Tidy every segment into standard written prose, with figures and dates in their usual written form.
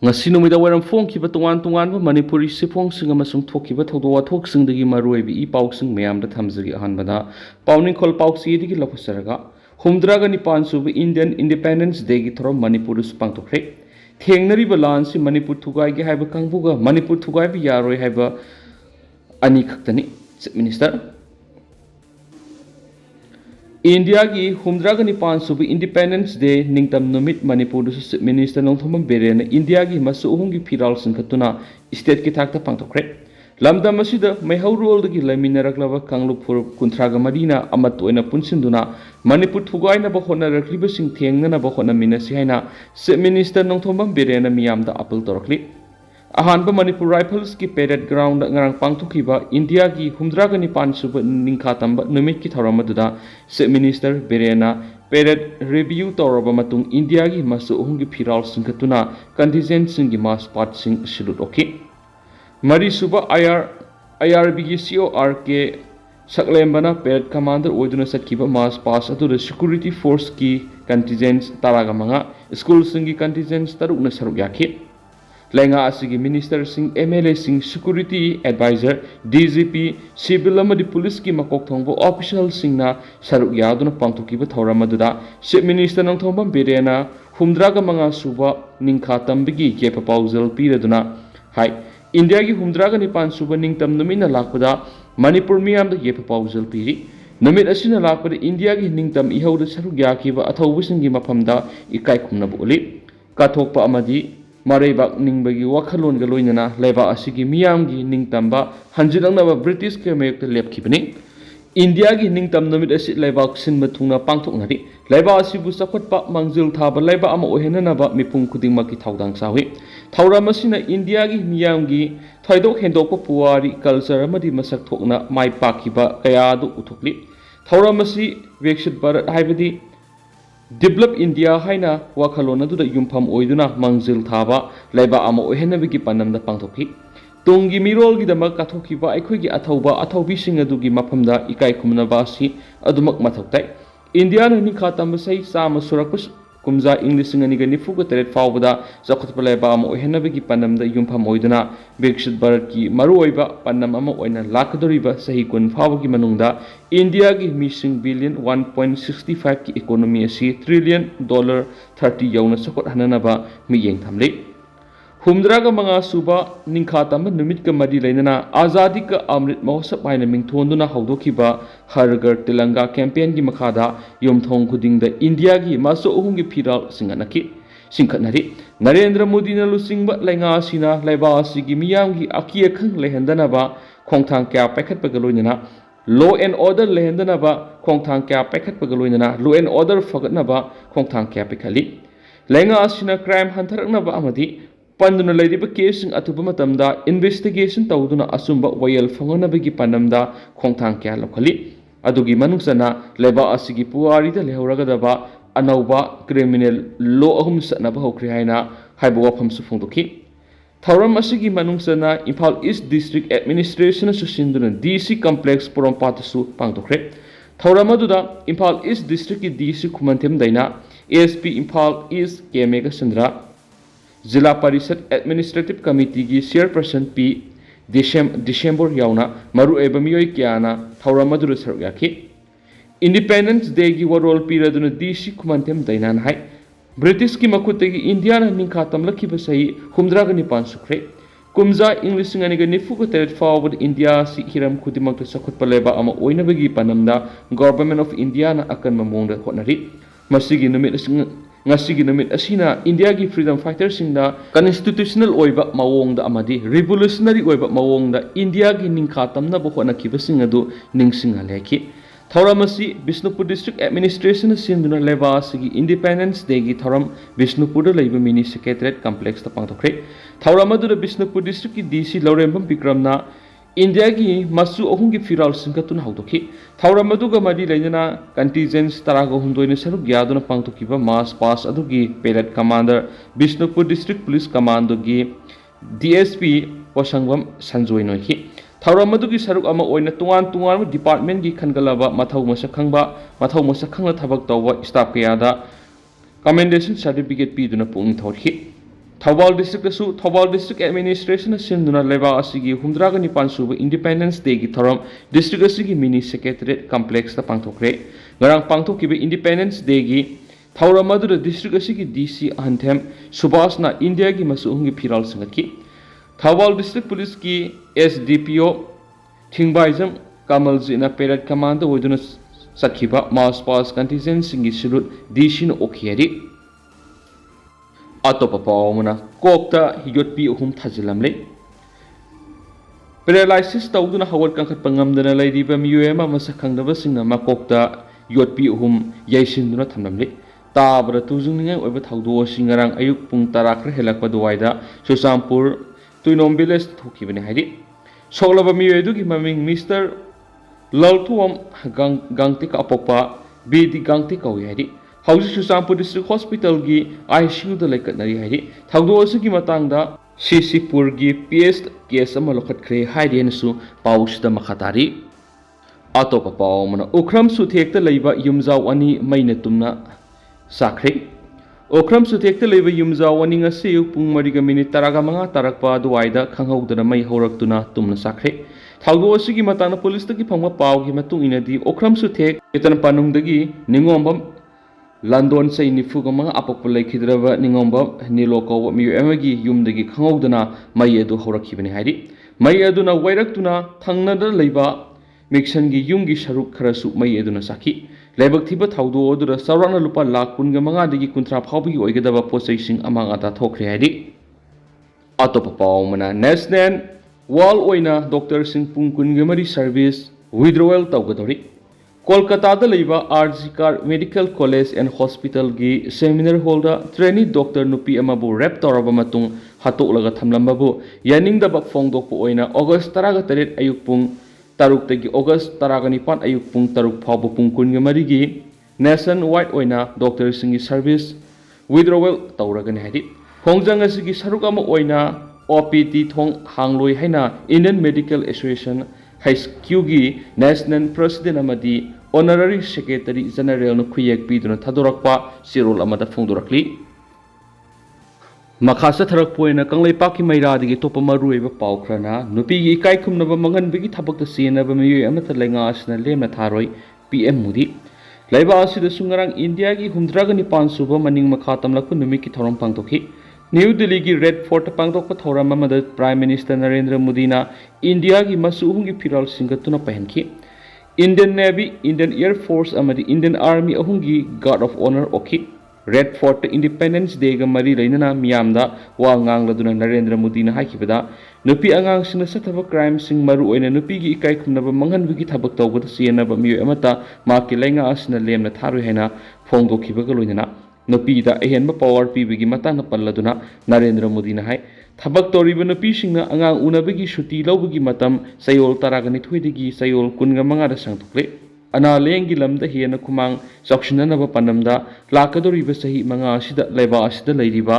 ngasi numida waram phongkiba tongan tongan Manipuri siphongsinga masung thokiba thodo wathoksingdagi maruibi I pausing mayamda thamjagi ahanbada pauning khol pausi digi lopusaraga humdraga nipan subi Indian Independence Day gi thorom Manipuris pangtokre thengnariba lansi Manipur thugai gi haiba kangbuga Manipur thugai bi yaroi haiba ani khaktani Chief Minister India ki humdraga nipan subi Independence Day ningtam numit Manipur Chief Minister Nongthomam Berena India ki masu uhungi phiral singkhatuna state ki thakta pangtokre lamdam asida maihaurual dagi laminaraklaba kanglupur kunthraga marina amat oina punsinduna Manipur thugaina ba hona rakliba sing thengnana ba hona minasi haina Chief Minister Nongthomam Berena miyamda appeal torokli ahanba Manipur Rifles ki parade ground ngarang pangthukiba India ki humdraga nipan suba ningkhatamba numit ki tharamadуда Chief Minister Berena parade review toraba matung India ki masu uhungi phiral singkhatuna contingent singi mass part sing shilut oki Mari suba IRB ki CORK saklembana parade commander oiduna satkiba mass pass atu security force ki contingents taraga manga school singi contingents tarukna saruk yakhi Lenga asigi Minister Singh MLA Singh Security Advisor DGP Civil amadi Police ki makok thongbo official Singna saruk yaduna pangthukiba thoramadуда Chief Minister Nongthombam Berena humdraga manga suba ningkha tambigi ke proposal piraduna hai India ki humdraga nipan suba ningtam numina lakpada Manipur miyam da ye proposal piri numit asina lakpada India ki ningtam ihauda saruk yakiba athaubusingi mafamda ikai khumna boli kathokpa amadi Maribak ningbagi wakhalon galoinana leba asigi miyamgi ningtamba hanjilangnaba British ke mayokta lepkhibani India gi ningtam namit asi lebak sinba thungna pangthoknari leba asibu sakhotpa mangjil thaba leba ama ohenanaba mipum khudingmaki thaudang sawi thauram asina India gi miyamgi thaidok hendokpa puwari culture amadi masak thokna mai pakhiba kaya du uthukli thauram asi Viksit Bharat haibadi Develop India haina wakhalona du da yumpham oiduna mangjil thaba laiba ama ohenabigi panamda pangthoki tungi mirol gi dama kathokiba aikhoigi athauba athaubi sing adugi maphamda ikai khumnaba si adumak mathoktai India na ni khatam sai sama surakpus kumza English ngani ga nifu ga teret fawbada zakhotpa laiba ama ohenabigi panamda yumpham oiduna Viksit Bharat ki maruoiba panam ama oina lakadoriba sahi kun fawgi manungda India ki missing billion 1.65 ki economy asi $1 trillion 30 yauna sakot hananaba mi yeng thamle humdraga manga suba ningkhatamba numit ka madi leinana azadi ka amrit mahosap haina mingthonduna hawdokiba hargar tilanga campaign gi makhada yomthong khudingda India gi maso uhungi phiral singanaki singkhatnari Narendra Modi na lusingba lainga sina laiba asigi miyamgi aki khang lehendanaba khongthang kya paikhatpa galoinana law and order lehendanaba khongthang kya paikhatpa galoinana law and order fagatnaba khongthang kya pikhali lainga asina crime hantaraknaba amadi panduna laidiba case sing atuba matamda investigation tawduna asumba wayal fangonabagi panamda khongthang kya lokhali adugi manungsana leba asigi puari da lehoragadaba anauba criminal law ahum sanaba hokri haina haiba wafam su phongdoki thauram asigi manungsana Imphal East District Administration susinduna DC complex porampata su pangtokre thauram aduda Imphal East District ki DC khumantem daina ASP Imphal East Kemega Sandra Zilla Parishad Administrative Committee ki Chairperson P December yauna maru eba miyoi kyana thauramadu saruk yakhi Independence Day ki warol piraduna DC kumantem dainan hai British ki makutegi India na ningkhatam lakhiba sahi humdraga nipan sukre kumza English ngani ga nifu ko teret forward India si hiram khudimak sakhut paleba ama oinabagi panamda Government of India na akan mamongda honari masigi numit ngasigi namit asina India ki freedom fighters singda constitutional oiba mawongda amadi revolutionary oiba mawongda India ki ningkhatamna bo hona kibasing adu ningsinga leki thauramasi Bishnupur district administration sinduna leba sigi Independence Day ki thauram Bishnupur da leiba mini secretariat complex ta pangthokre thauramadu Bishnupur district ki DC Laurembam Bikramna India ki masu ohungi phiral singkatun hawdoki thauramadu ga madi leina contingents tarago hundoina saruk yaduna pangtokiba mass pass adugi parade commander Bishnupur district police commando gi DSP Wasangwam Sanjoinoi ki thauramadu gi saruk ama oina tungan department gi khangalaba mathau masakhangna thabak tawwa staff kayada commendation certificate pi duna pung thorhi Thawal District Administration Sinduna Leva Asigi Humdraga Nipan Suba Independence Day gi thoram district asigi mini secretariat complex ta pangthokre ngarang pangthokibe Independence Day gi thauramadu district asigi DC Anthem Subhasna India gi masuhungi phiral sangatki Thawal District Police ki SDPO Thingbaizam Kamaljina Parade Commander Oduna Sakhiba Mass Pass Contingent Singi Silut DC no Okhiari Atop Pawmana Kokta Higotpi Hum Tazilamle Paralysis Tauduna Howard Kankat Pangam the Lady Bamuyama Masakang the Vasina Makokta Yotpi Hum Yasin Tamlamle Tabra Tuzunga over Taudo Singarang Ayuk Pung Tourakle Helakpaduaida Churachandpur Tuinombiles Tokibani Hadi Solava Mueduki Maming Mr. Laltuam Gangtik Apopa Bedi Gangtik Oyadi Haojik Churachandpur District Hospital gi ICU da laikatnari haidi thaudo asigi matangda Sisipur gi PS case ama lokhatkre haiden su pausda makhatari atopa pawmana ukram su thekta leiba yumjaw ani maina tumna sakre ukram su thekta leiba yumjaw ani ngasi pung mariga minute taraga manga tarakpa duwaida khanghaudana mai horaktuna tumna sakre thaudo asigi matangna police ta gi phangma paw gi matung inadi ukram su thek etan panungdagi ningombam London say nifuga mga apopulay kidraba ningomba niloko miyamagi yumdagi khangawdana mayedu horakibani haidi mayeduna wairaktuna thangnada leiba mixangi yumgi sharuk kharasu mayeduna saki lebak thiba thaudo odura sarana lupa lakh kunga manga dagi kuntra phawbi oigadaba posai amanga ta thokre haidi atopa pawmana national wall oina doctor sing pung kunga mari service withdrawal tawgadori Kolkata da leiba RGK Medical College and Hospital gi seminar hall da trainee doctor nupi amabu rep toraba matung hatolaga thamlambabu yaning da bak fongdok po oina August 13 ayuk pung taruk tagi August 19 ayuk pung taruk phawbu pung kun ga mari gi nationwide oina doctor singi service withdrawal tawragani hadi hongjang asigi saruk ama oina OPT thong hangloi haina Indian Medical Association HQ gi national president amadi Honorary Secretary General no Kuyek Biduna Tadorakpa Sirol Amada Fondorakli Makasa Tarakpoina Kanglai Paki Maira de Topamarueva Paukrana, Nupi Kaikum Nova Mangan Bigi Tabak the Siena Bamayu Amata Langas and Lema Taroi, PM Moody. Laiba Asi the Sungarang India gi Humdragani Pan Suba Maning Makatam Lakunumiki Toram Pangtoki. New Delhi gi Red Fort Pangtok Pathorama Mother Prime Minister Narendra Modi na India gi Masuhungi Piral Singatuna Pahenki. Indian Navy, Indian Air Force, amadi Indian Army ahungi Guard of Honor oki. Red Fort Independence Day ga mari lainana miyamda wa ngangladuna Narendra Modi na haikibada nupi angang sina sataba crime sing maru oina nupi gi ikai khumnaba manghanbigi thabak tawbada sienaba miyo amata maki lainga asina lemna tharu hena phongdokibaga loinana nupi da ehenba power pibigi matangna palladuna Narendra Modi na hai Thabak toriba nupi singna angang unabagi shuti lawbagi matam sayol taragani thuidigi sayol kunga manga da sangtukle ana lengi lamda hena kumang sakshinanaba panamda lakadoriba sahi manga asida laiba asida lairiba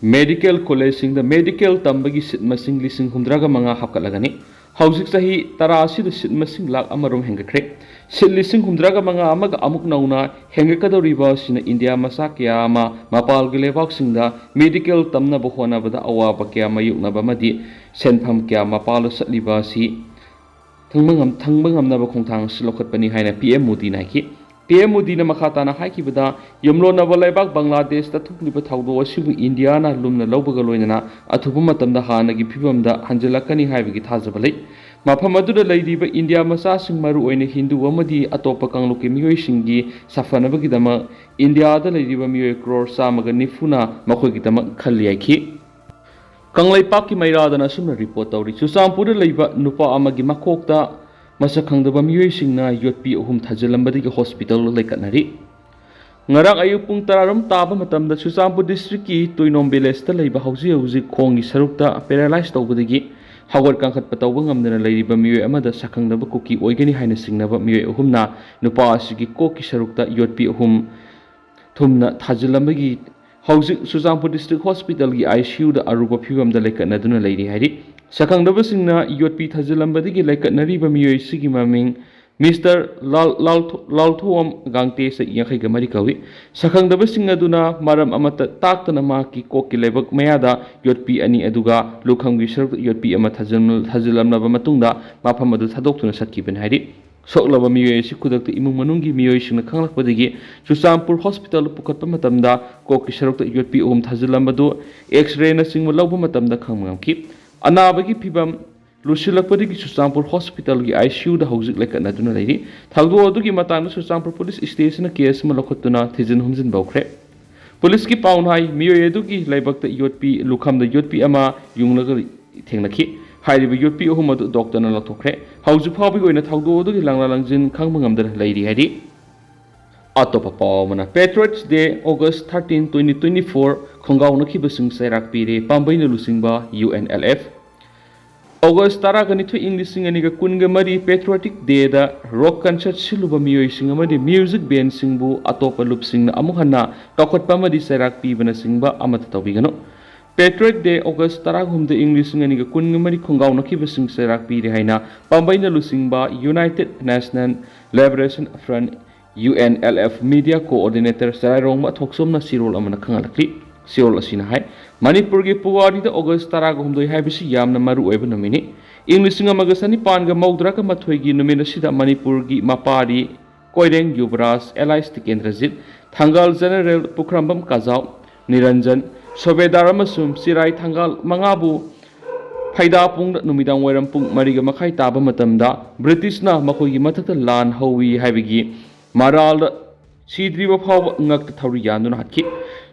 medical college singda medical tambagi sitmasing lising humdraga manga hapkalagani Haojik sahi tara asida sitmasing lak amarom hengakre sit lising humdraga manga amaga amuk nauna hengakadoriba sina India masakya ama mapal gilebak singda medical tamna bohona bada awa bakya mayukna bamadi senpham kya mapal satliba si thangbangam na bakongthang silokat pani haina PM Modi naiki PM Modi na makata na haiki bada yumlo na balaibak Bangladesh ta thukliba thawdo asibu India na lumna lawbaga loinana athubu matamda hanagi phibamda hanjalakani haibigi thajabalai mafam aduda laidiba India masa sing maru oina Hindu amadi atopa kangluki miyoi singi safanabagi dama India da laidiba miyoi crore samaga nifuna makhoi dama khalli aiki Kanglai Paki Mairadana sumna report tawri Churachandpur leiba nupa amagi makokta masakangdaba miyoi singna yotpi ahum thajalambadagi hospital laikatnari ngarang ayuk pung tararam taba matamda Churachandpur district ki Tuinombiles ta leiba hauji khongi sarukta paralyzed tawbadagi Hawar Kangkat Patawang Amdana Lady Bamio Amada Sakang Naba Kuki Oigani Highness Naba Mio Humna Nupa Sigi Koki Sarukta Yotpi Hum Tumna Tajalamagi Haojik Churachandpur District Hospital gi ICU da Aruba Phibam da laikatna duna Lady Hari Sakang Naba Singna Yotpi Tajalambadagi laikatnari Bamio Sigi Maming Mr. Lalthuam Gangte sa Yankay Gamari Kawi, Sakang Dabasing Aduna, Maram Amata Taktana Maki Koki Lebak Mayada, Yotpi Ani Aduga, Lukang Gisher, Yotpi Amat Hazilam Navamatunda, Mapamadu Hadokuna Saki Ben Hadi. Soklaba miyoy si kudakta imung manunggi miyoy sing nakanglakpadagi Churachandpur Hospital pukatpa matamda koki sarokta yotpi thazilambadu X-ray na singmo lawba matamda khangmangamki anabagi phibam lusilakpadagi Churachandpur Hospital gi ICU da Haojik lekatna duna leiri thagdo adugi matangda Churachandpur Police Station case ma lokotuna thijin humjin bawkhre Police ki paunhai miyoy adugi laibakta yotpi lukhamda yotpi ama yunglaga thengnaki Hairiba yotpi ahum adu doctor na lathokre hauju phabi goina thagdo adu gi langla langjin khangma ngamdar leiri hadi atopa pawmana Patriots Day August 13 2024 khongaw na khibasing sairak pire pambai na lusingba UNLF August 12 English singaniga kunga mari Patriotic Day da rock concert siluba miyoy singamadi music band singbu atopa lupsing na amuhanna tokot pamadi sairak pibana singba amata tawbigano Patriot Day August 13 English singaniga kunga mari khongaw na khibasing sairak pire haina pambai na lusingba United National Liberation Front UNLF Media Coordinator Sarairongma Thoksomna Sirol amana khangalakli Sirol asina hai Manipur gi puwari da August 13 haibisi yamna maru oiba nomini English singa sani panga maudra ka mathoi gi nomina sida Manipur gi mapari Koireng Yuvraj Elias Tikendrajit Thangal General Pukrambam Kazau Niranjan Sobedar amasum Sirai Thangal mangabu Phaida pung numidang wairam pung mariga makhai taba matamda British na makhoi gi mathakta lan howi haibigi Maral Sidriba Phaw ngak thawri yanduna hatki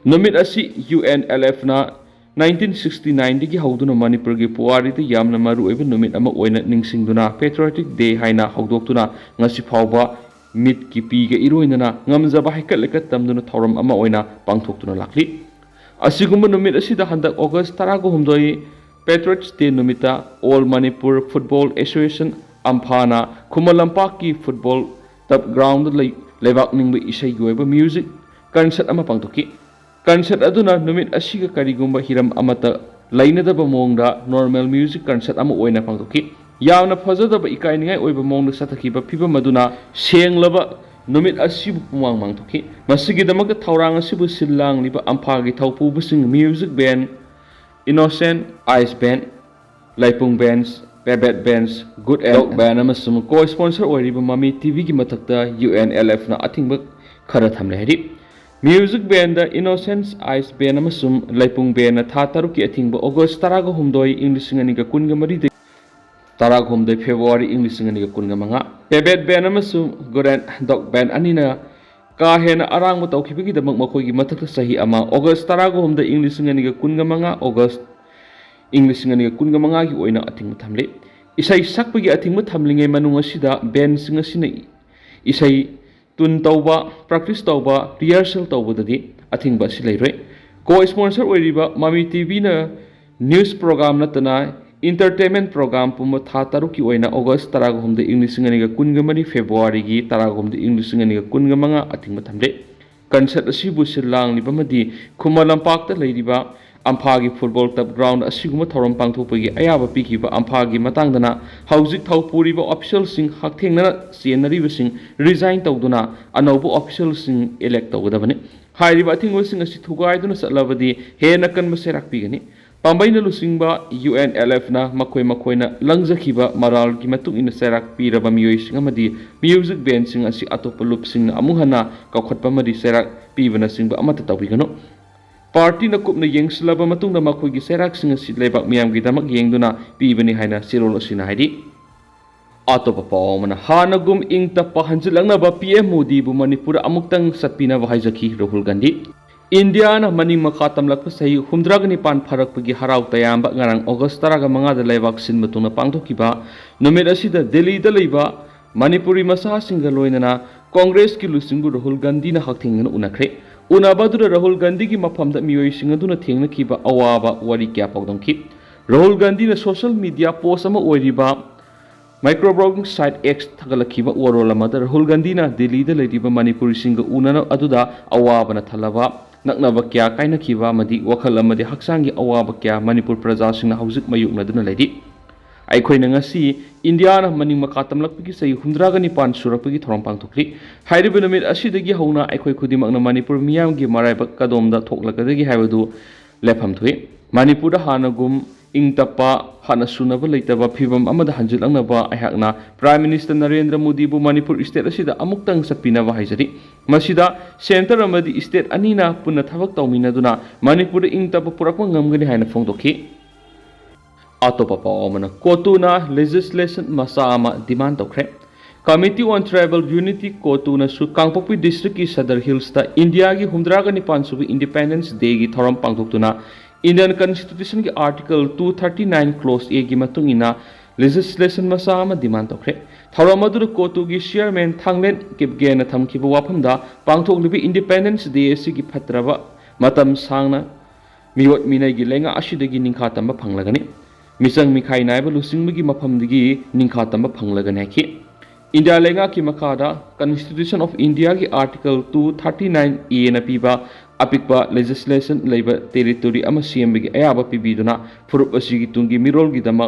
Numit asi UNLF na 1969 digi hauduna Manipur gi puwari da yamna maru oiba numit ama oina ningsingduna Patriotic Day haina haudoktuna ngasi phawba mit ki piga iroinana ngamjaba haikat lekat tamduna thawram ama oina pangthoktuna lakli Asigumba numit asida handak August 13 Patriots Day numita All Manipur Football Association Amphana Kumalampak football top ground lebak ningba isai goiba music concert ama pangtoki concert aduna numit asiga karigumba hiram amata lainadaba mongda normal music concert ama oina pangtoki yawna phajadaba ikainingai oiba mongda sathakiba phiba maduna senglaba numit asibu pumang mangtoki masigi damakta thaurang asibu sillang liba amphagi thaupu busing music band Innocent Ice Band Laipung Bands Pebet Bands Good Dog Band amasum co-sponsor oiriba Mami TV gi mathakta UNLF na athingba khara thamle hadi music band da Innocent Ice Band amasum Laipung Band na tha taruki athingba August 13 English singaniga kunga mari Taragum de February English singaniga kunga manga Pebet Band amasum Good Dog Band anina ka hena arang mo tawkhibigi damak makhoi gi mathakta sahi ama August 13 da English singaniga kunga manga August English singaniga kunga manga gi oina athingma thamle isai sakpagi athingma thamlingai manung asida band singa sina isai tun tawba practice tawba rehearsal tawba dadi athingba silairoi co-sponsor oiriba Mami TV na news program natana entertainment program puma tha taruki oina August 13 da English singaniga kunga mari February gi 13 da English singaniga kunga manga athingma thamle concert asibu silang libamadi Kumalampak ta leiriba Amphagi football top ground asiguma thoram pangthopagi ayaba pikiba Amphagi matangdana Haojik thaupuriba official sing hakthengna senariba sing resign tawduna anobu official sing elect tawgadabani hairiba athingwa sing asi thugaiduna satlabadi hena kanma serak pigani pambaina lusingba UNLF na makoina langjakhiba maral ki matung ina serak piraba miyoi sing amadi music band sing asi atopa lup sing amuhana kaukhatpa madi serak pibana singba amata tawbigano Party na kupna yengslaba matungda makhoi gi serak singa sitlebak miyam gi damak yengduna pibani haina sirol asina haidi atopa pawmana hanagum ingta pahanjilangna ba PM Modi bu Manipur amuktang satpina wa haijaki Rahul Gandhi India na maning makatam lakpa sahi humdragani pan pharak pagi harau tayamba ngarang August 15 da lebak sin matungna pangthokiba numit asida Delhi da leiba Manipuri masa singa loinana Congress ki lusingbu Rahul Gandhi na hakthingna unakre Unabadura Rahul Gandhi ki mafamda miyoi singaduna thengna kiba awaba wari kya pawdongki Rahul Gandhi na social media post ama oiriba microblogging site X thagalakhiba warolamada Rahul Gandhi na Delhi da leiriba Manipuri singa unana aduda awaba na thalaba naknaba kya kaina kiba madi wakhal amadi haksangi awaba kya Manipur praja singna Haojik mayukna duna leiri ꯑꯩꯈꯣꯏꯅ ꯉꯁꯤ ꯏꯟꯗꯤꯌꯥꯅ ꯃꯅꯤꯡ ꯃꯈꯥ ꯇꯝꯂꯛꯄꯒꯤ ꯆꯍꯤ 69 ꯁꯨꯔꯛꯄꯒꯤ ꯊꯧꯔꯝ ꯄꯥꯡꯊꯣꯛꯂꯤ ꯍꯥꯏꯔꯤꯕ ꯅꯨꯃꯤꯠ ꯑꯁꯤꯗꯒꯤ ꯍꯧꯅ ꯑꯩꯈꯣꯏ ꯈꯨꯗꯤꯡꯃꯛꯅ ꯃꯅꯤꯄꯨꯔ ꯃꯤꯌꯥꯝꯒꯤ ꯃꯔꯥꯏꯕꯛ ꯀꯗꯣꯝꯗ ꯊꯣꯛꯂꯛꯀꯗꯒꯦ ꯍꯥꯏꯕꯗꯨ ꯂꯦꯞꯐꯝ ꯊꯣꯛꯏ ꯃꯅꯤꯄꯨꯔꯗ ꯍꯥꯟꯅꯒꯨꯝ ꯏꯪ ꯇꯞꯄ ꯍꯥꯟꯅ ꯁꯨꯅꯕ ꯂꯩꯇꯕ ꯐꯤꯕꯝ ꯑꯃꯗ ꯍꯟꯖꯤꯜꯂꯛꯅꯕ ꯑꯩꯍꯥꯛꯅ ꯄ꯭ꯔꯥꯏꯝ ꯃꯤꯅꯤꯁꯇꯔ ꯅꯔꯦꯟꯗ꯭ꯔ ꯃꯣꯗꯤꯕꯨ ꯃꯅꯤꯄꯨꯔ ꯁ꯭ꯇꯦꯠ ꯑꯁꯤꯗ ꯑꯃꯨꯛꯇꯪ ꯆꯠꯄꯤꯅꯕ ꯍꯥꯏꯖꯔꯤ ꯃꯁꯤꯗ ꯁꯦꯟꯇꯔ ꯑꯃꯗꯤ ꯁ꯭ꯇꯦꯠ ꯑꯅꯤꯅ ꯄꯨꯟꯅ ꯊꯕꯛ ꯇꯧꯃꯤꯟꯅꯗꯨꯅ ꯃꯅꯤꯄꯨꯔꯗ ꯏꯪ ꯇꯞꯄ ꯄꯨꯔꯛꯄ ꯉꯝꯒꯅꯤ ꯍꯥꯏꯅ ꯐꯣꯡꯗꯣꯛꯈꯤ ꯑꯇꯣꯞꯄ ꯄꯥꯎ ꯑꯃꯅ ꯀꯣꯇꯨꯅ ꯂꯦꯖꯤꯁꯂꯦꯁꯟ ꯃꯆꯥ ꯑꯃ ꯗꯤꯃꯥꯟ ꯇꯧꯈ꯭ꯔꯦ Committee on Tribal Unity CoTu su Kangpokpi District ki Sadar Hills ta India ki 69 subi Independence Day ki thoram pangthoktuna Indian Constitution ki Article 239 Clause A ki matung ina legislation masa ama demand tokre thoram adu CoTu ki Chairmen Thanglen kipgen thamkiba wafamda pangthoklibi Independence Day si ki phatraba matam sangna miwat minai gi lenga asidagi ningkha tamba phanglagani misang mikhai naiba lusingmagi mafamdagi ningkha tamba phanglagani ki India lenga ki makada Constitution of India ki Article 239 A na piba apikpa legislation labor territory ama CMB ki ayaba pibiduna furup asigi tungi mirol gi dama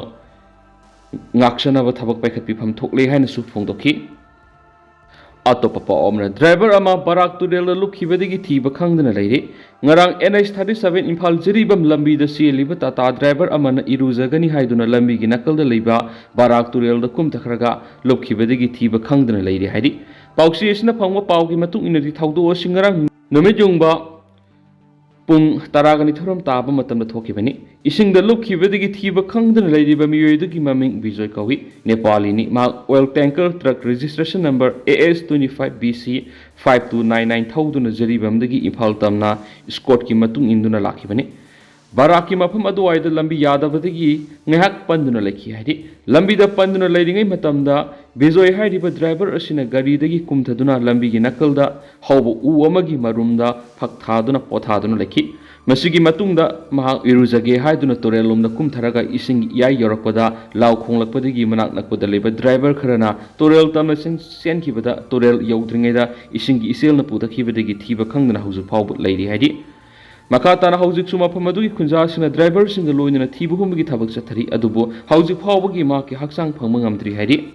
ngaksana ba thabak paikhat pifam thokle haina su phongdokhi atop pa omna driver ama barak turel lukhibadigi thiba khangdana leire ngarang NH37 Imphal jiribam lambi da seliba tata driver amana iruzagani haiduna lambi gi nakal da leiba barak turel da kum takhraga lukhibadigi thiba khangdana leire haidi pausi esna phangwa paugi matung inadi thawdo singarang numejungba pung taragani thoram taba matam da thokibani ising da lukhibadigi thiba khangdana leiriba miyoidugi maming bijoy kawi Nepali ni ma oil tanker truck registration number AS25BC 5299 thawduna jaribamdagi Imphal tamna escort ki matung induna lakhibani Baraki mafam aduwaida lambi yadabadagi ngahak panduna lekhi haidi lambi da panduna leiringai matamda bezoi hairiba driver asina gari dagi kumthaduna lambi gi nakalda hawbu u amagi marumda phakthaduna pothaduna lekhi masigi matungda maha iruzage haiduna torelomda kumtharaga ising yai yorakpada law khonglakpadagi manak nakpada leba driver kharana torel tamna senkibada torel yaudringaida ising gi iselna pudakhibadagi thiba khangdana hauju phawbu leiri haidi Makatana Haojik suma pamadugi kunjasina driver singa loinana thibu humgi thabak chathari adubo Haojik phawbagi ma ki haksang phangma ngamdri haidi